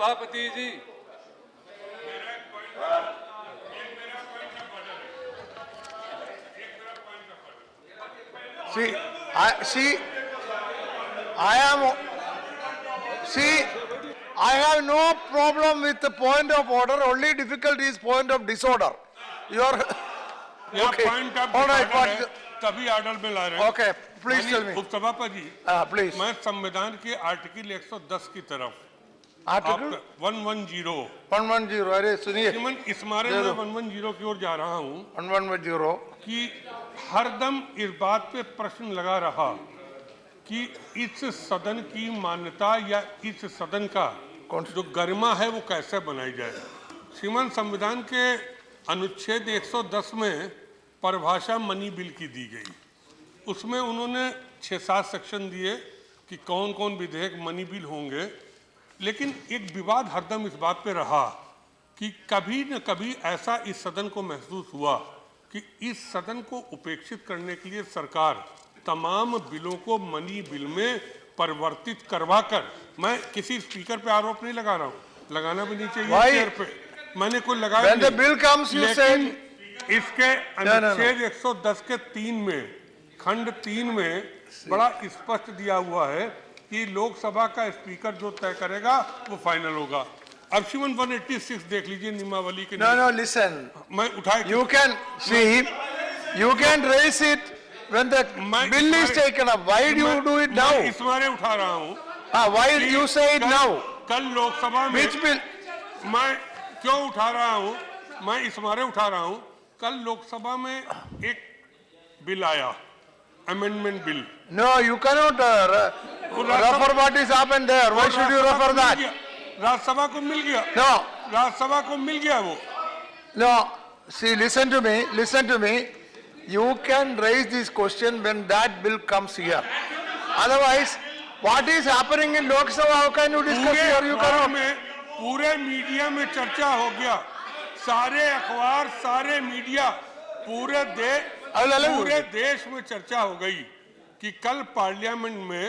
सभापति जी, I have no problem with the point of order. Only difficulty is point of disorder. You are okay. Point of All right, order है, what- तभी order में ला रहे हैं। Okay, please tell me. उपसभापति, Please. मैं संविधान के आर्टिकल 110 की तरफ Article 110 110. अरे सुनिए, श्रीमन इस मारे में 110 की ओर जा रहा हूँ 110. कि हरदम इस बात पे प्रश्न लगा रहा कि इस सदन की मान्यता या इस सदन का जो गरिमा है वो कैसे बनाई जाए। श्रीमान, संविधान के अनुच्छेद 110 में परिभाषा मनी बिल की दी गई। उसमें उन्होंने 6-7 सेक्शन दिए कि कौन कौन विधेयक मनी बिल होंगे, लेकिन एक विवाद हरदम इस बात पे रहा कि कभी न कभी ऐसा इस सदन को महसूस हुआ कि इस सदन को उपेक्षित करने के लिए सरकार तमाम बिलों को मनी बिल में परिवर्तित करवाकर, मैं किसी स्पीकर पे आरोप नहीं लगा रहा हूँ, लगाना भी नहीं चाहिए चेयर पे, मैंने कोई लगाया When the bill comes, you say. इसके अनुच्छेद 110 के 3 में खंड 3 में बड़ा स्पष्ट दिया हुआ है कि लोकसभा का स्पीकर जो तय करेगा वो फाइनल होगा। अब श्रीमान 186 देख लीजिए नियमावली के। No, listen. मैं उठाए You can see, you can raise it when the bill is taken up. Why do you do it now? इस बारे उठा रहा हूँ। Why do you say it now? कल लोकसभा में Which bill? मैं क्यों उठा रहा हूँ, मैं इस बारे उठा रहा हूँ, कल लोकसभा में एक बिल आया, amendment bill. No, you cannot refer what is happened there. Why should you refer that? Rajya Sabha को मिल गया। No, राज्यसभा को मिल गया वो। no. See, listen to me. Listen to me. You can raise this question when that bill comes here. Otherwise, what is happening in Lok Sabha? How can you discuss here? You cannot. पूरे media में चर्चा हो गया, सारे अखबार, सारे media, पूरे देश में चर्चा हो गई कि कल पार्लियामेंट में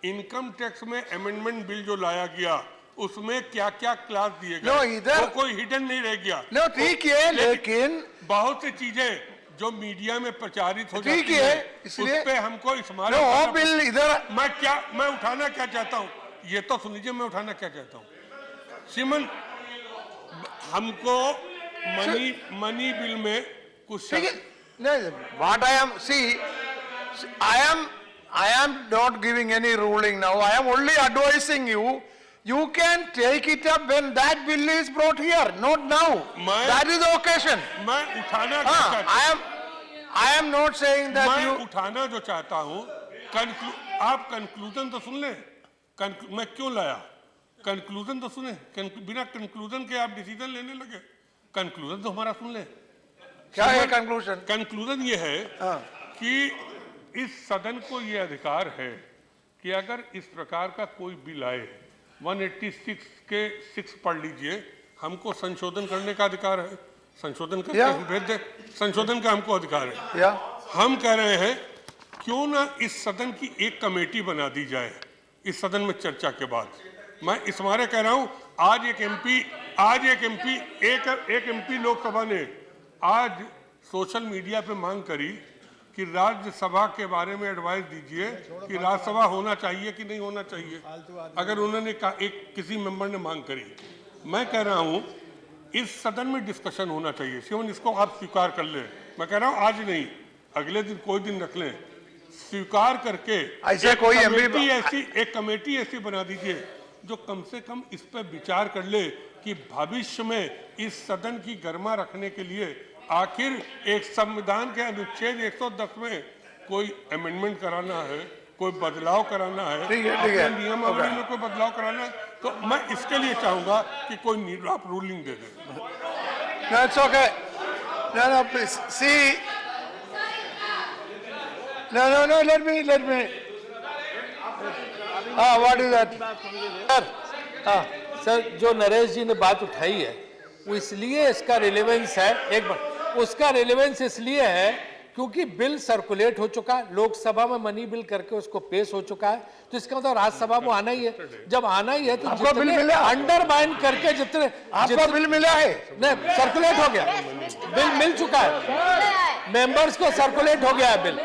इनकम टैक्स में अमेंडमेंट बिल जो लाया गया उसमें क्या क्या क्लास दिए गए, वो कोई हिडन नहीं रह गया। No, ठीक है, लेकिन बहुत सी चीजें जो मीडिया में प्रचारित हो जाती ठीक है, उस इसलिए पे हमको इस्तेमाल बिल इधर मैं उठाना क्या चाहता हूँ, ये तो सुन लीजिए, मैं उठाना क्या चाहता हूँ। श्रीमन, हमको मनी बिल में कुछ what I am, see, I am not giving any ruling now. I am only advising you. You can take it up when that bill is brought here, not now. That is the occasion. मैं उठाना क्या चाहता हूँ, I am not saying that मैं you. उठाना जो चाहता हूँ, आप कंक्लूजन तो सुन लें, मैं क्यों लाया, कंक्लूजन तो सुने, बिना कंक्लूजन के आप डिसीजन लेने लगे, कंक्लूजन तो हमारा सुन ले। क्या है कंक्लूजन? कंक्लूजन ये है कि इस सदन को ये अधिकार है कि अगर इस प्रकार का कोई बिल आए, 186 के 6 पढ़ लीजिए, हमको संशोधन करने का अधिकार है, संशोधन करके हम भेज दें, संशोधन का हमको अधिकार है। हम कह रहे हैं क्यों ना इस सदन की एक कमेटी बना दी जाए इस सदन में चर्चा के बाद। मैं इस मारे कह रहा हूं, आज एक एमपी लोकसभा ने आज सोशल मीडिया पे मांग करी कि राज्यसभा के बारे में एडवाइस दीजिए कि राज्यसभा होना चाहिए कि नहीं होना चाहिए। अगर उन्होंने किसी मेंबर ने मांग करी, मैं कह रहा हूं इस सदन में डिस्कशन होना चाहिए। शिवन, इसको आप स्वीकार कर लें, मैं कह रहा हूं आज नहीं, अगले दिन कोई दिन रख लें, स्वीकार करके एक कमेटी ऐसी बना दीजिए जो कम से कम इस पर विचार कर ले कि भविष्य में इस सदन की गरिमा रखने के लिए आखिर एक संविधान के अनुच्छेद 110 में कोई अमेंडमेंट कराना है, कोई बदलाव कराना है, नियमावली में कोई बदलाव कराना है, तो मैं इसके लिए चाहूंगा कि कोई आप रूलिंग दे दें। That's okay. No, please. See. No, let me. What is that? Sir, जो नरेश जी ने बात उठाई है वो इसलिए इसका रिलेवेंस है, एक बार उसका रिलेवेंस इसलिए है क्योंकि बिल सर्कुलेट हो चुका है, लोकसभा में मनी बिल करके उसको पेश हो चुका है, तो इसका मतलब राज्यसभा में आना ही है। जब आना ही है तो आपको बिल मिला? अंडरमाइन करके आपको बिल मिला है? नहीं, सर्कुलेट हो गया, बिल मिल चुका है, मेंबर्स को सर्कुलेट हो गया है बिल।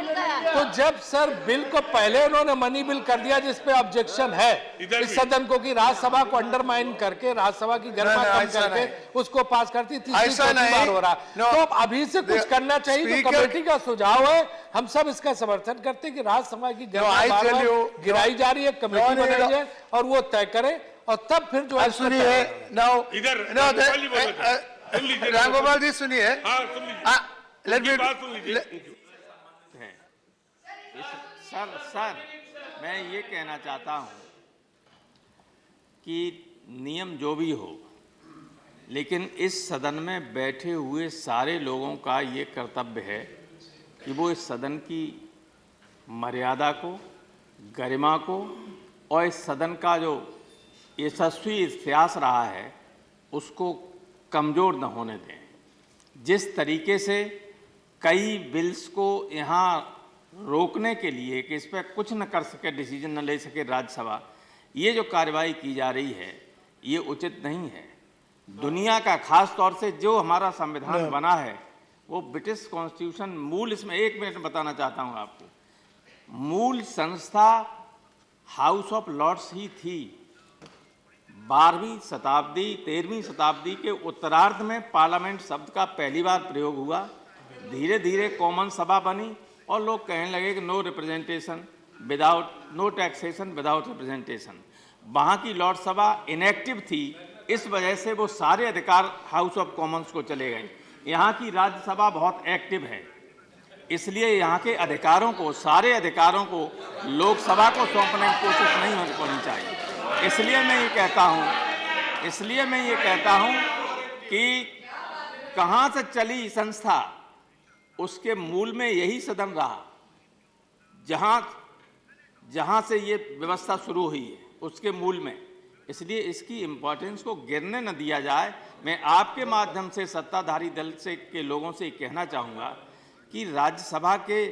तो जब सर बिल को पहले उन्होंने मनी बिल कर दिया जिसपे ऑब्जेक्शन है इस सदन को कि राज्यसभा को अंडरमाइन करके राज्यसभा की गरिमा कम करके उसको पास करती, तीसरी चौथी बार हो रहा। तो अभी से कुछ करना चाहिए। तो कमेटी का सुझाव है, हम सब इसका समर्थन करते हैं कि राज्यसभा की गरिमा बार-बार गिराई जा रही है, कमेटी बनाई जाए और वो तय करे और तब फिर जो सुनिए रामगोपाल जी, सुनिए, सर मैं ये कहना चाहता हूँ कि नियम जो भी हो, लेकिन इस सदन में बैठे हुए सारे लोगों का ये कर्तव्य है कि वो इस सदन की मर्यादा को, गरिमा को और इस सदन का जो यशस्वी इतिहास रहा है उसको कमज़ोर न होने दें। जिस तरीके से कई बिल्स को यहाँ रोकने के लिए कि इस पर कुछ न कर सके, डिसीजन न ले सके राज्यसभा, ये जो कार्रवाई की जा रही है ये उचित नहीं है। दुनिया का खास तौर से जो हमारा संविधान बना है वो ब्रिटिश कॉन्स्टिट्यूशन मूल, इसमें 1 मिनट बताना चाहता हूँ आपको, मूल संस्था हाउस ऑफ लॉर्ड्स ही थी। 12वीं शताब्दी 13वीं शताब्दी के उत्तरार्ध में पार्लियामेंट शब्द का पहली बार प्रयोग हुआ, धीरे धीरे कॉमन सभा बनी और लोग कहने लगे कि no representation without, no taxation without representation. वहाँ की लॉर्ड सभा इनएक्टिव थी, इस वजह से वो सारे अधिकार हाउस ऑफ कॉमन्स को चले गए। यहाँ की राज्यसभा बहुत एक्टिव है, इसलिए यहाँ के अधिकारों को, सारे अधिकारों को लोकसभा को सौंपने की कोशिश नहीं होनी चाहिए। इसलिए मैं ये कहता हूँ कि कहाँ से चली संस्था, उसके मूल में यही सदन रहा, जहाँ से ये व्यवस्था शुरू हुई है उसके मूल में। इसलिए इसकी इम्पोर्टेंस को गिरने न दिया जाए। मैं आपके माध्यम से सत्ताधारी दल से के लोगों से कहना चाहूँगा कि राज्यसभा के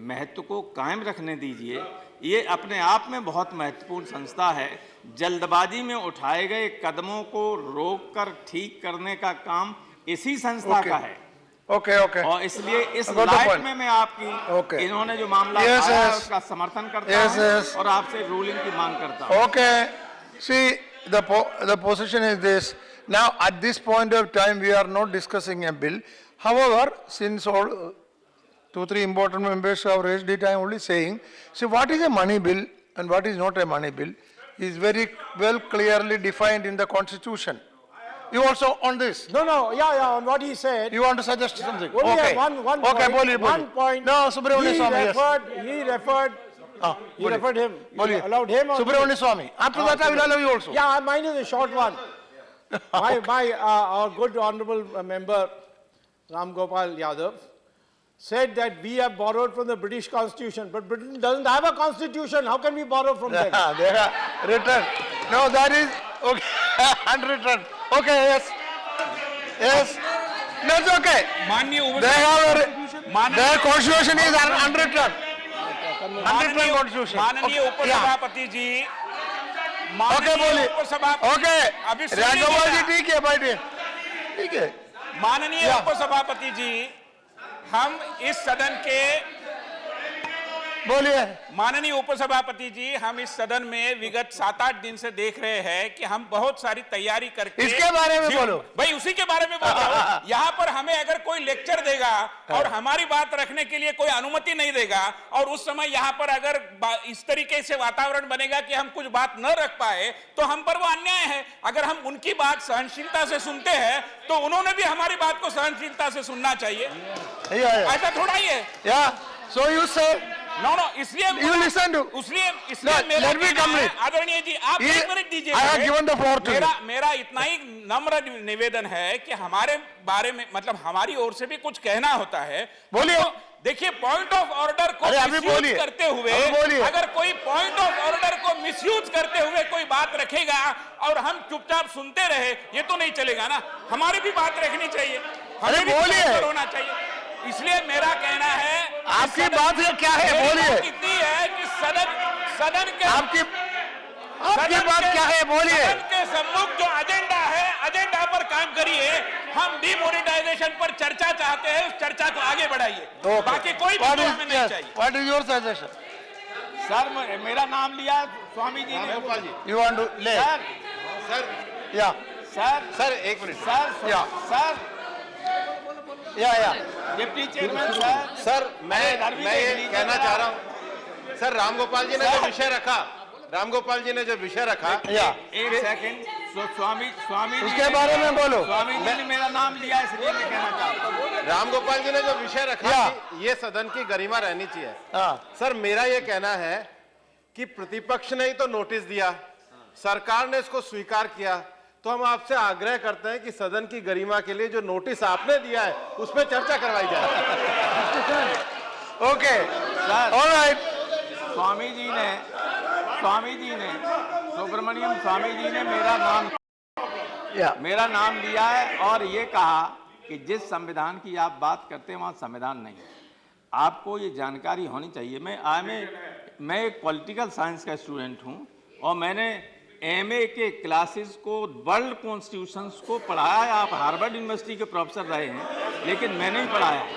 महत्व को कायम रखने दीजिए। ये अपने आप में बहुत महत्वपूर्ण संस्था है। जल्दबाजी में उठाए गए कदमों को रोककर ठीक करने का काम इसी संस्था का है। ओके और इसलिए इस लाइट में मैं आपकी इन्होंने जो मामला उठाया है उसका समर्थन करता हूं और आपसे रूलिंग की मांग करता हूं। Okay, see the position is this. Now at this point of time we are not discussing a bill. However, since all 2-3 important members have raised it, I am only saying, see, what is a money bill and what is not a money bill is very well clearly defined in the Constitution. You also on this? No, on what he said. You want to suggest something? Only Okay. one Okay, point. One point. No, Subramanian Swami, yes. He referred him. You allowed him. Subramanian Swami. After that, I will allow you also. Yeah, mine is a short one. Our good honorable member Ram Gopal Yadav said that we have borrowed from the British Constitution, but Britain doesn't have a constitution. How can we borrow from them? They are returned. No, that is okay. Unreturned. Okay, yes. No, it's okay. They have their constitution is unreturned. Unreturned constitution. माननीय उपसभापति जी, Okay, बोलिए. Okay. अभी सुनिए राघवपाल जी जरा। ठीक है, बैठिए. ठीक है. माननीय उपसभापति जी, हम इस सदन के बोलिए. माननीय उपसभापति जी, हम इस सदन में विगत 7-8 दिन से देख रहे हैं कि हम बहुत सारी तैयारी करके इसके बारे में बोलो. भाई उसी के बारे में बोल रहा हूं। यहाँ पर हमें अगर कोई लेक्चर देगा और हमारी बात रखने के लिए कोई अनुमति नहीं देगा और उस समय यहाँ पर अगर इस तरीके से वातावरण बनेगा कि हम कुछ बात न रख पाए तो हम पर वो अन्याय है। अगर हम उनकी बात सहनशीलता से सुनते हैं तो उन्होंने भी हमारी बात को सहनशीलता से सुनना चाहिए। ऐसा थोड़ा ही है। So you say नो, इसलिए you listen to. इसलिए मेरा let me complete. आदरणीय जी, आप एक मिनट दीजिए। I have given the floor to you. मेरा इतना ही नम्र निवेदन है कि हमारे बारे में, मतलब हमारी ओर से भी कुछ कहना होता है। बोलिए। देखिए, पॉइंट ऑफ ऑर्डर को मिसयूज करते हुए, अगर कोई पॉइंट ऑफ ऑर्डर को मिसयूज करते हुए कोई बात रखेगा और हम चुपचाप सुनते रहे, ये तो नहीं चलेगा ना। हमारी भी बात रखनी चाहिए, हमें भी होना चाहिए। इसलिए मेरा कहना है कि आपकी सदन- बात है क्या है? मेरी बोलिए। बात इतनी है कि सदन के आपकी सदन बात के- क्या है? बोलिए। सदन के सम्मुख जो एजेंडा है, एजेंडा पर काम करिए। हम डिमोनेटाइजेशन पर चर्चा चाहते हैं, उस चर्चा को आगे बढ़ाइए। बाकी कोई भी हमें नहीं चाहिए। What is your suggestion? Sir मेरा नाम लिया स्वामी जी ने। You want to lay? Sir Yeah, sir एक minute sir Yeah. Sir yeah. Deputy chairman sir sir मैं इधर भी मैं देख ये लीजिए कहना जरा। चाह रहा हूँ सर, रामगोपाल जी ने जो विषय रखा, रामगोपाल जी ने जो विषय रखा, Yeah. एक सेकंड स्वामी जी उसके ने- बारे में बोलो। स्वामी जी ने मेरा नाम लिया इसलिए मैं कहना चाहता हूँ। रामगोपाल जी ने जो विषय रखा या। कि ये सदन की गरिमा रहनी चाहिए। हाँ। सर मेरा ये कहना है कि प्रतिपक्ष ने ही तो नोटिस दिया, सरकार ने इसको स्वीकार किया, तो हम आपसे आग्रह करते हैं कि सदन की गरिमा के लिए जो नोटिस आपने दिया है उस पर चर्चा करवाई जाए। Okay. Sir All right. Swami ji ने सुब्रमण्यम स्वामी जी ने Yeah. मेरा नाम लिया है और ये कहा कि जिस संविधान की आप बात करते हैं वहाँ संविधान नहीं है। आपको ये जानकारी होनी चाहिए। मैं एक पॉलिटिकल साइंस का स्टूडेंट हूँ और मैंने एमए के क्लासेस को वर्ल्ड कॉन्स्टिट्यूशंस को पढ़ाया है। आप हार्वर्ड यूनिवर्सिटी के प्रोफेसर रहे हैं, लेकिन मैं नहीं पढ़ाया।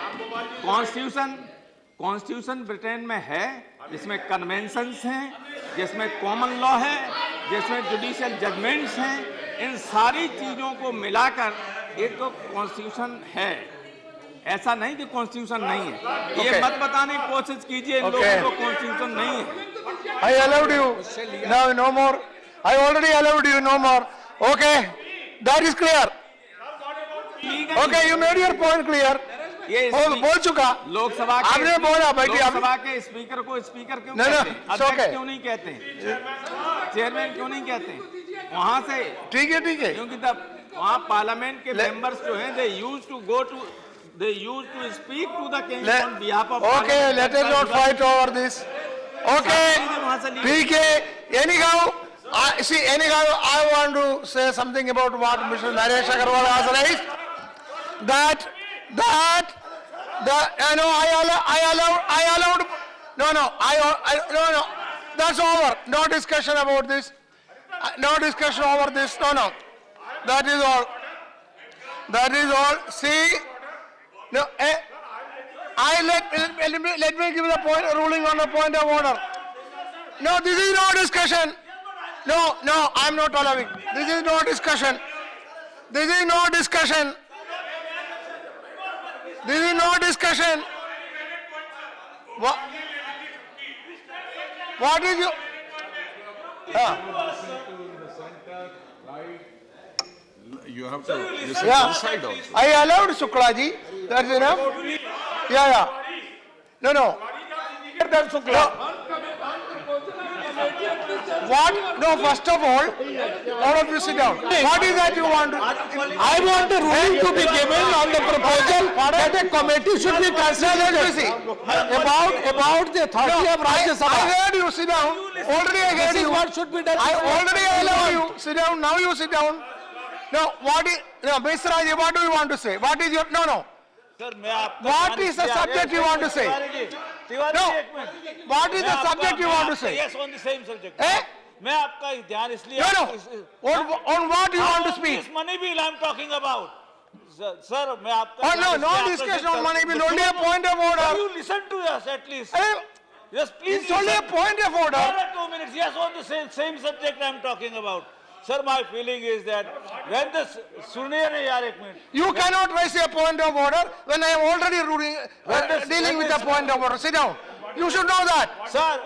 कॉन्स्टिट्यूशन ब्रिटेन में है, जिसमें कन्वेंशंस हैं, जिसमें कॉमन लॉ है, जिसमें जुडिशियल जजमेंट्स हैं। इन सारी चीज़ों को मिलाकर एक तो कॉन्स्टिट्यूशन है। ऐसा नहीं कि कॉन्स्टिट्यूशन नहीं है। ये Okay. मत बताने की कोशिश कीजिए इन Okay. लोगों को कॉन्स्टिट्यूशन नहीं है। I allowed you. Now no more. I already allowed you. No more. Okay. That is clear. ठीक है। Okay. You made your point clear. ये बोल चुका। लोकसभा के आपने बोला भाई जी, लोकसभा के स्पीकर को स्पीकर क्यों नहीं, कहते नहीं, हैं? it's अध्यक्ष okay. क्यों नहीं कहते हैं? चेयरमैन क्यों नहीं कहते हैं? वहां से ठीक है, ठीक है। क्योंकि तब वहाँ पार्लियामेंट के मेंबर्स जो हैं, they used to speak to the king on behalf of Okay, parliament. let us not fight over this. Okay, वहाँ से ठीक है। Anyhow, anyhow, I want to say something about what Mr. Naresh Agarwal has raised. I allowed. No. That's over. No discussion about this. No discussion over this. No. That is all. See. No, let me give the point ruling on the point of order. No, this is no discussion. No, I'm not allowing. This is no discussion. What is your? You have to listen Yeah. to the side also. I allowed Shukla ji. That's enough. Yeah. No. Then Shukla. What? No, first of all of you sit down. What is that you want? I want a ruling to be given on the proposal that a committee should be constituted about the authority of Rajya I Sabha. heard you. Sit down. Already I heard This is you. what should be done. I already allow you. Sit down. Now you sit down. No, Mr. Raji, what do you want to say? What is your? No. What is the subject you want to say? No. What is the subject you want to say? Yes, on the same subject. Eh? मैं आपका ध्यान इसलिए No. On what you want to speak? This money bill I'm talking about. Sir, मैं आपका Oh, no discussion on money bill. Only a point of Can order. you listen to us at least? Eh, Yes, please. It's only a listen. point of order. There are 2 minutes. Yes, on the same subject I'm talking about. Sir, my feeling is that when the सुनिए नहीं यार एक minute. You cannot raise a point of order when I am already dealing with the point of order. Sit down. You should know that. Sir,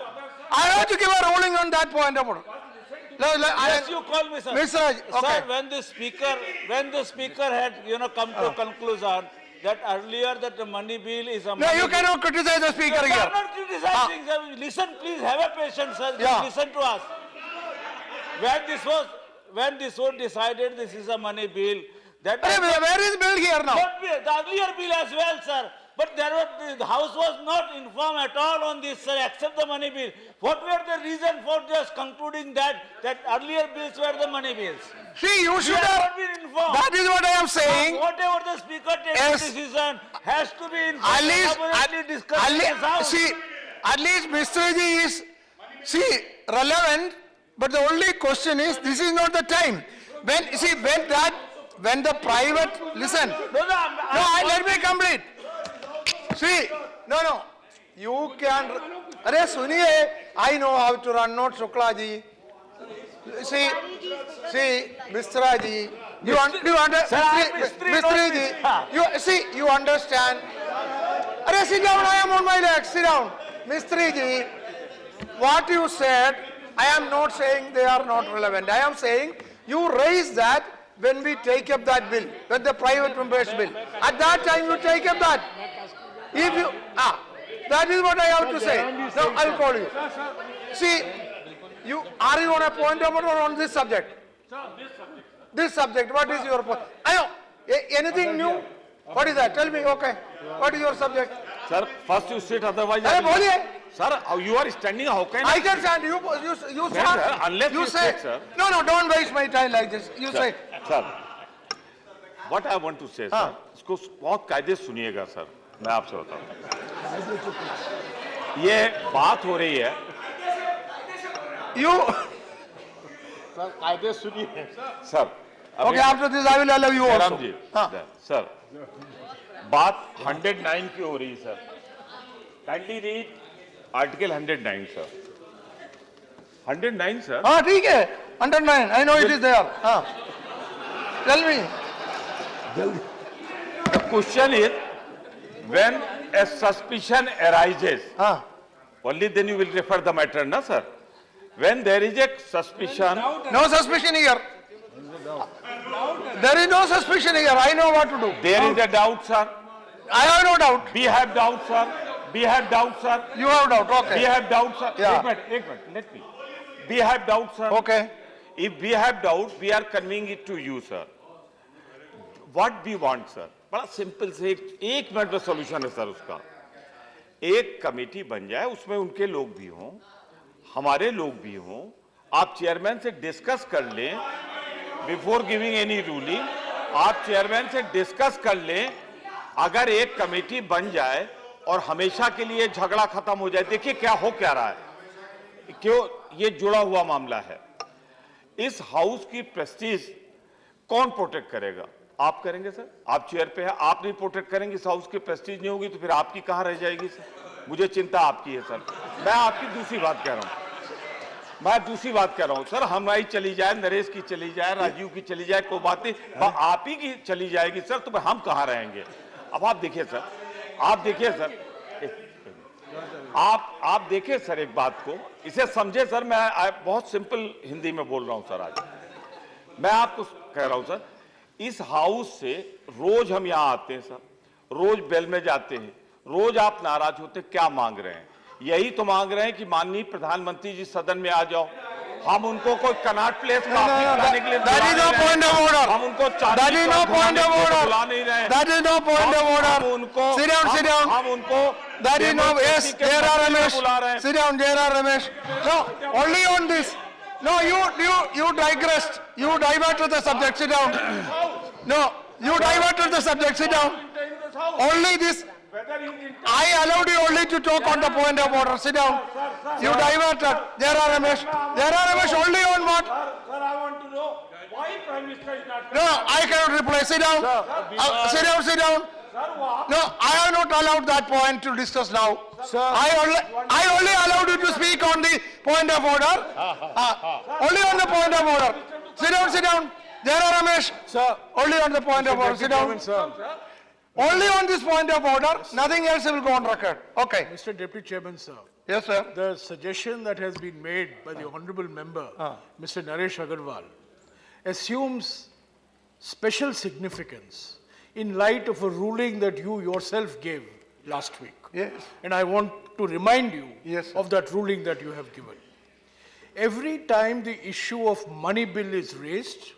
I have to give a ruling on that point of order. yes, you call me sir. Mr. Raj, okay. Sir, when the speaker had come to conclusion that earlier that the money bill is a No, money you bill. cannot criticize the speaker I'm here. not criticizing, sir. Listen, please have a patience, sir. Just Yeah. listen to us. When this was decided, this is a money bill. That Where is bill here now? the earlier bill as well, sir. But the House was not informed at all on this, sir, except the money bill. What were the reason for just concluding that earlier bills were the money bills? See, you We should have have. not been informed. That is what I am saying. Whatever the speaker takes Yes. decision has to be At least, elaborately discussed in this house. see, at least Mr. Ji is, relevant, but the only question is, this is not the time. When the private, listen, let me complete. See, no, you can, Arey suniye, I know how to run, not Shukla Ji. See, Mr. Ji, you understand, Mr. Ji, you understand. Arey, sit down, I am on my legs, sit down. Mr. Ji, what you said, I am not saying they are not relevant. I am saying you raise that when we take up that bill, when the private members bill. At that time you take up that. If you, that is what I have to say. Now I will call you. See, are you on a point of order on this subject? This subject, what is your point? I know, anything new? What is that? Tell me, okay. What is your subject? Sir, first you sit, otherwise Hey, boliye. Sir, you are standing, how can I can stand. You sir, unless you say. sit, sir. No, don't waste my time like this. You say. Sir what I want to say sir इसको बहुत कायदे से सुनिएगा sir मैं आपसे बताऊं ये बात हो रही है You. सर कायदे सुनिए sir Okay, after this I will allow you also. Ram ji sir बात 109 की हो रही है sir kindly read article 109 sir 109 sir हाँ ठीक है 109 I know it is there. हाँ tell me. The question is, when a suspicion arises, only then you will refer the matter, na sir? When there is a suspicion, No suspicion here. There is no suspicion here. I know what to do. there is a doubt, sir. I have no doubt. We have doubt, sir. We have doubt, sir. You have doubt. We Okay. have doubt, sir. Yeah. एक minute, let me. We have doubt, sir. Okay. If we have doubt, we are conveying it to you, sir. What we want, sir? बड़ा simple से एक minute में solution है sir उसका एक committee बन जाए उसमें उनके लोग भी हों हमारे लोग भी हों आप चेयरमैन से डिस्कस कर लें बिफोर गिविंग एनी रूलिंग आप चेयरमैन से डिस्कस कर लें अगर एक कमेटी बन जाए और हमेशा के लिए झगड़ा खत्म हो जाए देखिए क्या हो क्या रहा है क्यों ये जुड़ा हुआ मामला है इस हाउस की प्रेस्टीज कौन प्रोटेक्ट करेगा आप करेंगे सर आप चेयर पे है आप नहीं प्रोटेक्ट करेंगे इस हाउस की प्रेस्टीज नहीं होगी तो फिर आपकी कहां रह जाएगी सर मुझे चिंता आपकी है सर मैं आपकी दूसरी बात कह रहा हूं सर हमारी चली जाए नरेश की चली जाए राजीव की चली जाए कोई बात नहीं आप ही की चली जाएगी सर तो हम कहां रहेंगे अब आप देखिए सर आप देखिए सर एक बात को इसे समझे सर मैं बहुत सिंपल हिंदी में बोल रहा हूं सर आज मैं आपको कह रहा हूं सर इस हाउस से रोज हम यहां आते हैं सर रोज बेल में जाते हैं रोज आप नाराज होते क्या मांग रहे हैं यही तो मांग रहे हैं कि माननीय प्रधानमंत्री जी सदन में आ जाओ हम उनको कोई कनॉट प्लेस कराने के लिए That is no point of order. हम उनको That is no point of order. बुला नहीं रहे That is no point of order. हम उनको Sit down. हम उनको That is no, yes, J.R. Ramesh. बुला रहे हैं Sit down, J.R. Ramesh. No, only on this. No, you digressed. You diverted the subject. Sit down. No, you diverted the subject. Sit down. Only this. I allowed you only to talk on the point of order. Sit down. You diverted. J.R. Ramesh. J.R. Ramesh only on what? Sir, I want to know why Prime Minister is not. No, I cannot reply. Sit down. Sit down. No, I am not allowed that point to discuss now. Sir. I only allowed you to speak on the point of order. Only on the point of order. Sit down. J.R. Ramesh. Sir. Only on the point of order. Sit down. Sir. Only on this point of order. Nothing else will go on record. Okay. Mr. Deputy Chairman, sir. Yes, sir. The suggestion that has been made by the Honorable Member, Mr. Naresh Agarwal, assumes special significance in light of a ruling that you yourself gave last week. Yes. And I want to remind you Yes, sir. of that ruling that you have given. Every time the issue of money bill is raised,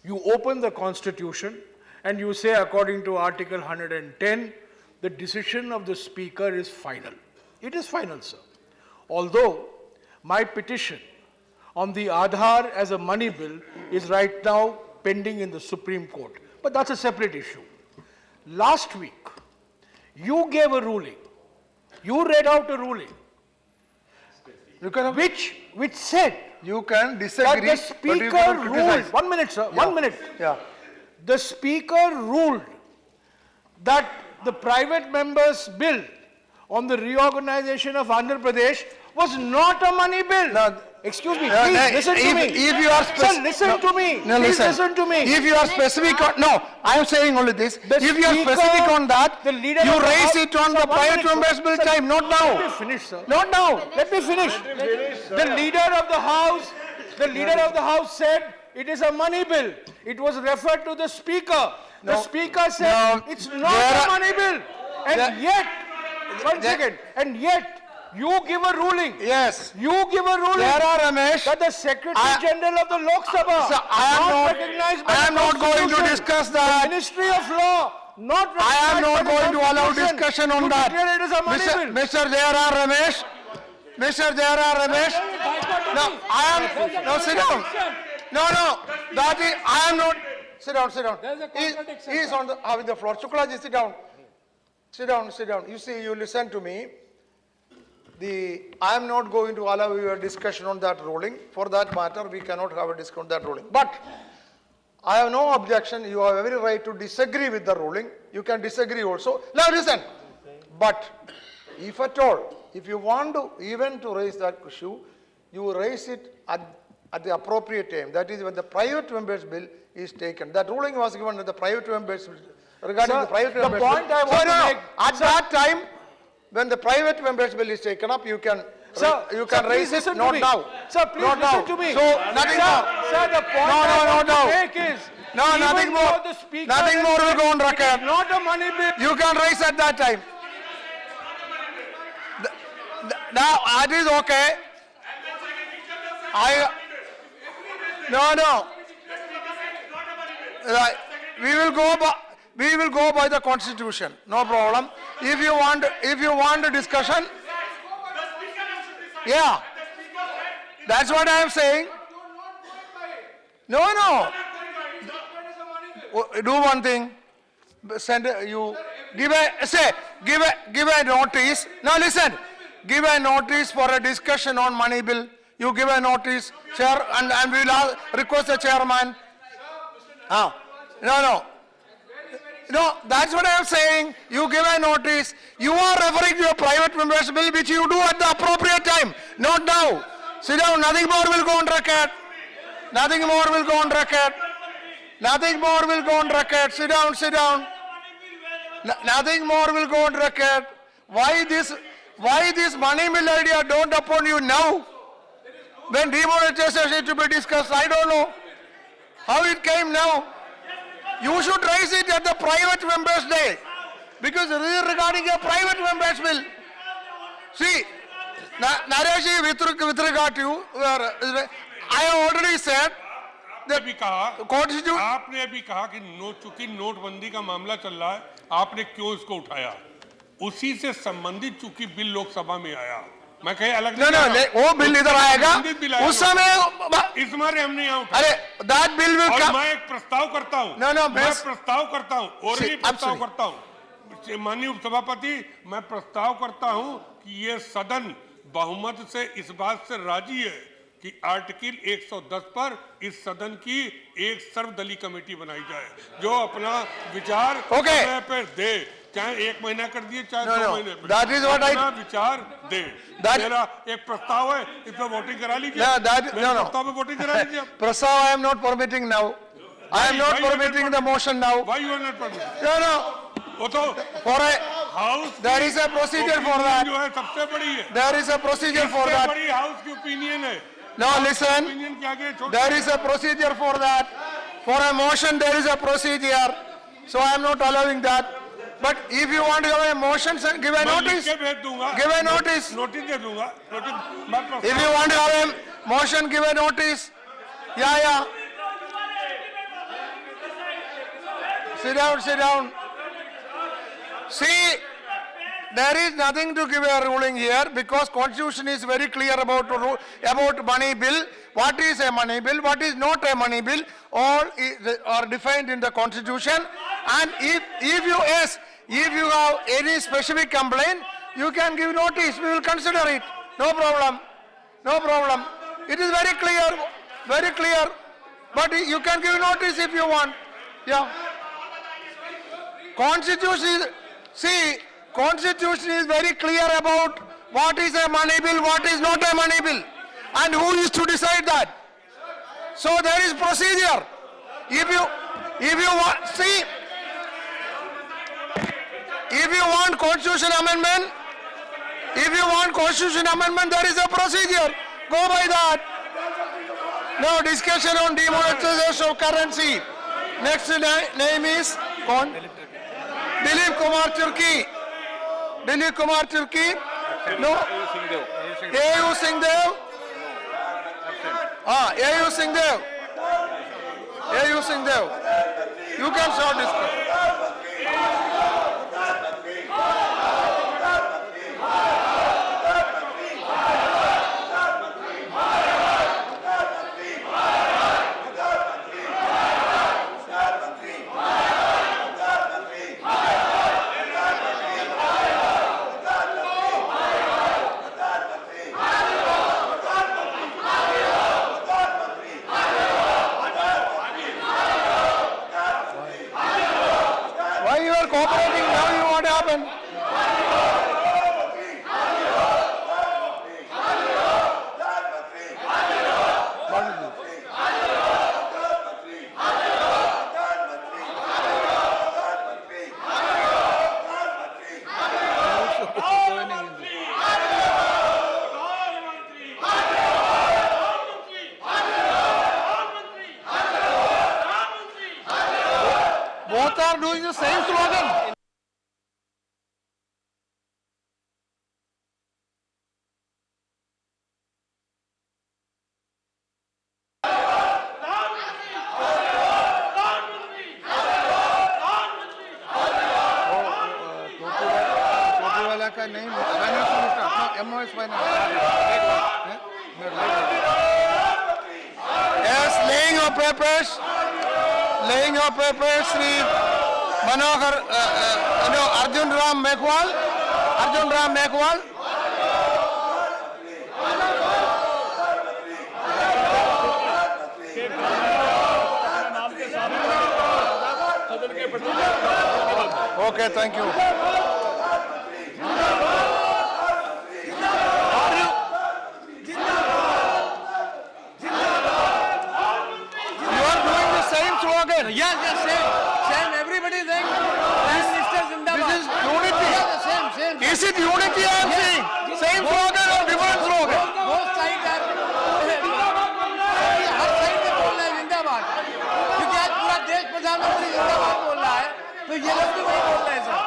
you open the Constitution and you say, according to Article 110, the decision of the Speaker is final. It is final, sir. Although my petition on the Aadhaar as a money bill is right now pending in the Supreme Court. But that's a separate issue. Last week, you gave a ruling. You read out a ruling. Which said You can that disagree. the but you speaker cannot ruled. criticize. 1 minute, sir. Yeah. 1 minute. Yeah. The speaker ruled that the private members' bill on the reorganization of Andhra Pradesh was not a money bill. No. Excuse me, No, please no, listen to if- me. if you are Sir, listen to me. No, Please listen to me. If you are specific on, no, I am saying only this. The If you are speaker, specific on that, the leader you of the raise House- it on Sir, the 1 private minute, sir. members bill Sir, time, not Let me now. finish, sir. Not now. Let me finish. The leader of the House said it is a money bill. It was referred to the speaker. The No. speaker said No. it's There not a are- money bill. And There- yet, one There- second, and yet you give a ruling. Yes. You give a ruling There are, Ramesh. that the Secretary I- General of the Lok Sabha Sir, I am not- recognized by I the am not going to Constitution. discuss The that. Ministry of Law not I am recognized not by the going to allow Constitution. discussion on You that. declare it is a money bill. Mr. J.R.R. Ramesh. Mr. J.R.R. Ramesh. No, I am, no, sit down. No, that is, I am not, sit down. There's a He contradiction, is on the, with the floor. Shuklaji, sit down. Sit down. You see, you listen to me. I am not going to allow your discussion on that ruling. For that matter, we cannot have a discussion on that ruling. But I have no objection. You have every right to disagree with the ruling. You can disagree also. Now listen. But if at all, if you want to even to raise that issue, you raise it at the appropriate time. That is when the private members bill is taken. That ruling was given at the private members bill. Regarding Sir, the private the members point bill. I want to no, make- at that time, when the private members bill is taken up, you can Sir, you can sir, raise please it, listen to not me. now. Sir, please Not listen now. to me. So nothing Sir, more. Sir, the point No, I want no. to make is No, even nothing though more. the speaker Nothing has more will said go on it is record. not a money bill. You can raise at that time. Now, that is okay. No. Right. We will go by the constitution. No problem. If you want a discussion, yeah. That's what I am saying. No. Do one thing. Send you give a notice. Now listen. Give a notice for a discussion on money bill. You give a notice, chair, and we will request the chairman. No, that's what I am saying. You give a notice. You are referring to a private members bill, which you do at the appropriate time, not now. Sit down. Nothing more will go on record. Nothing more will go on record. Sit down. Nothing more will go on record. Why this money bill idea don't upon you now? When demonetization is to be discussed, I don't know how it came now. You should raise it at the private members' day, because it is regarding a private members' bill. See, Nareshi, with regard to you, I have already said that अभी कहा Constitution. आपने अभी कहा कि चूंकि नोटबंदी का मामला चल रहा है, आपने क्यों इसको उठाया? उसी से संबंधित चूंकि बिल लोकसभा में आया, मैं कहीं अलग No, वो बिल इधर आएगा उस समय। इस मारे हमने यहाँ उठाया। अरे that bill will और come. मैं एक प्रस्ताव करता हूँ। No, मैं best- प्रस्ताव करता हूँ और See, भी प्रस्ताव absolutely. करता हूँ। माननीय उपसभापति, मैं प्रस्ताव करता हूँ कि ये सदन बहुमत से इस बात से राजी है कि आर्टिकल 110 पर इस सदन की एक सर्वदलीय कमेटी बनाई जाए, जो अपना विचार Okay. समय पर दे, चाहे 1 महीना कर दिए, चाहे No, 2 no. महीने पर, That is what I- अपना विचार दे। That- मेरा एक प्रस्ताव है, इस पर वोटिंग करा लीजिए। No, that- मेरे no. प्रस्ताव पे वोटिंग करा लीजिए आप। Prastav, I am not permitting now. I am not Why you are not permitting the motion now. Why you are not permitting? No. वो तो For a, house there is a procedure for that. जो है सबसे बड़ी है, There is a procedure for सबसे that. बड़ी house की ओपिनियन है। Now listen. ओपिनियन के आगे छोड़ There is a procedure for that. For a motion, there is a procedure. So I am not allowing that. But if you want to have a motion, sir, give a मैं लिख notice. के भेज दूंगा, Give a notice. Notice दे दूंगा, notice मैं If प्रस्ताव- you want to have a motion, give a notice. Yeah. Sit down. See, there is nothing to give a ruling here because Constitution is very clear about money bill. what is a money bill, what is not a money bill, all are defined in the constitution. And if you have any specific complaint, you can give notice, we will consider it, no problem, no problem. It is very clear, but you can give notice if you want, yeah. Constitution is very clear about what is a money bill, what is not a money bill, and who is to decide that. So there is procedure. If you want, see, if you want constitution amendment, there is a procedure. Go by that. No discussion on demonetization of currency. Next name is Dilip Kumar Turki. No. A.U. Singdev. A.U. Singdev. You can start discussion. Why you are cooperating now? You what happened? Both are doing the same slogan. का नहीं MOS Yes, laying of papers, Sri Manohar, Arjun Ram Meghwal. Okay, thank you. Yes, same. Everybody is saying Prime Minister Zindabad. This is unity. Yeah, same. Is it unity I am saying? Same slogan or different slogan? Both sides are. Her side में बोल रहे हैं जिंदाबाद, क्योंकि आज पूरा देश प्रधानमंत्री जिंदाबाद बोल रहा है, तो ये लोग भी वही बोल रहे हैं sir.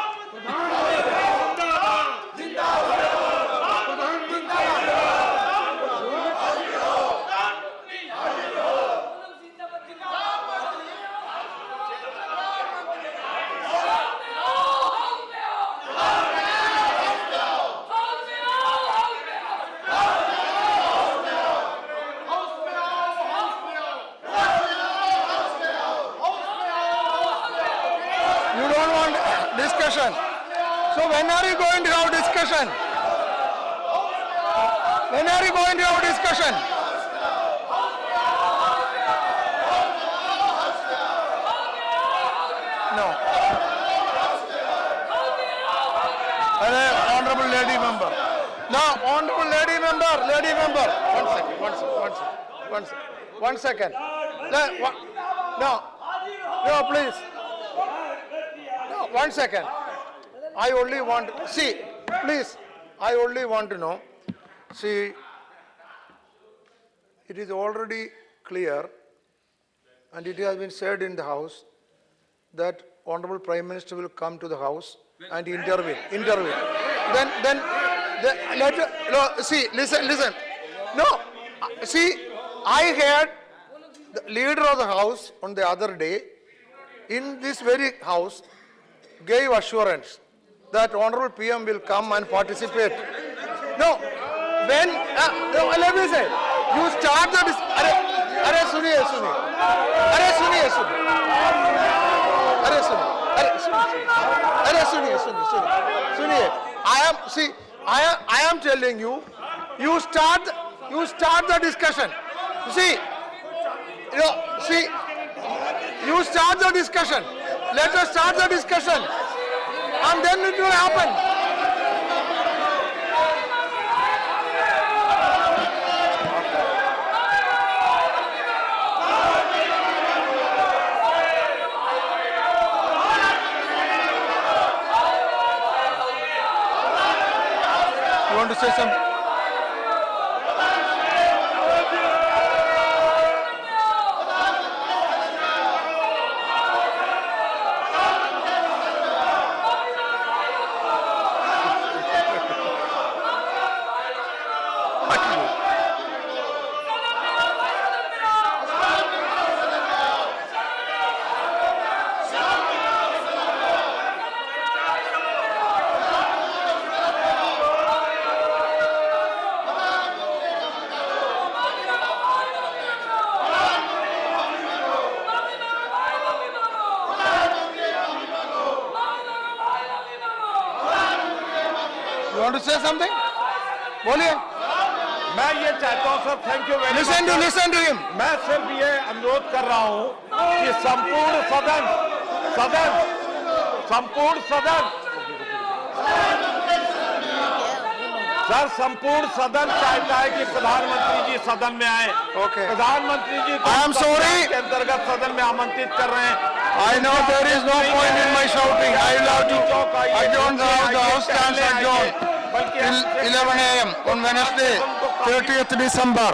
You don't want discussion. So when are you going to have discussion? When are you going to have discussion? No. Honorable lady member. Now, honorable lady member. One second. No, please. No, 1 second. I only want, see, please, I only want to know, see, it is already clear and it has been said in the House that Honorable Prime Minister will come to the House and intervene. Then listen. No, see, I heard the leader of the House on the other day in this very House gave assurance that Honorable PM will come and participate. No, let me say, You start the अरे सुनिए सुनिए अरे सुनिए सुनिए अरे सुनिए अरे सुनिए अरे सुनिए सुनिए सुनिए सुनिए I am telling you, you start the discussion. See, you start the discussion. Let us start the discussion, and then it will happen. You want to say something? You want to say something? बोलिए. मैं ये चाहता हूं sir, thank you very much. Listen to him. मैं सिर्फ ये अनुरोध कर रहा हूं कि संपूर्ण सदन चाहता है कि प्रधानमंत्री जी सदन में आए. Okay. प्रधानमंत्री जी को I am sorry. के अंतर्गत सदन में आमंत्रित कर रहे हैं. I know there is no point in my shouting. I will have to adjourn the house. The house stands adjourned till 11 a.m. on Wednesday, 30th December.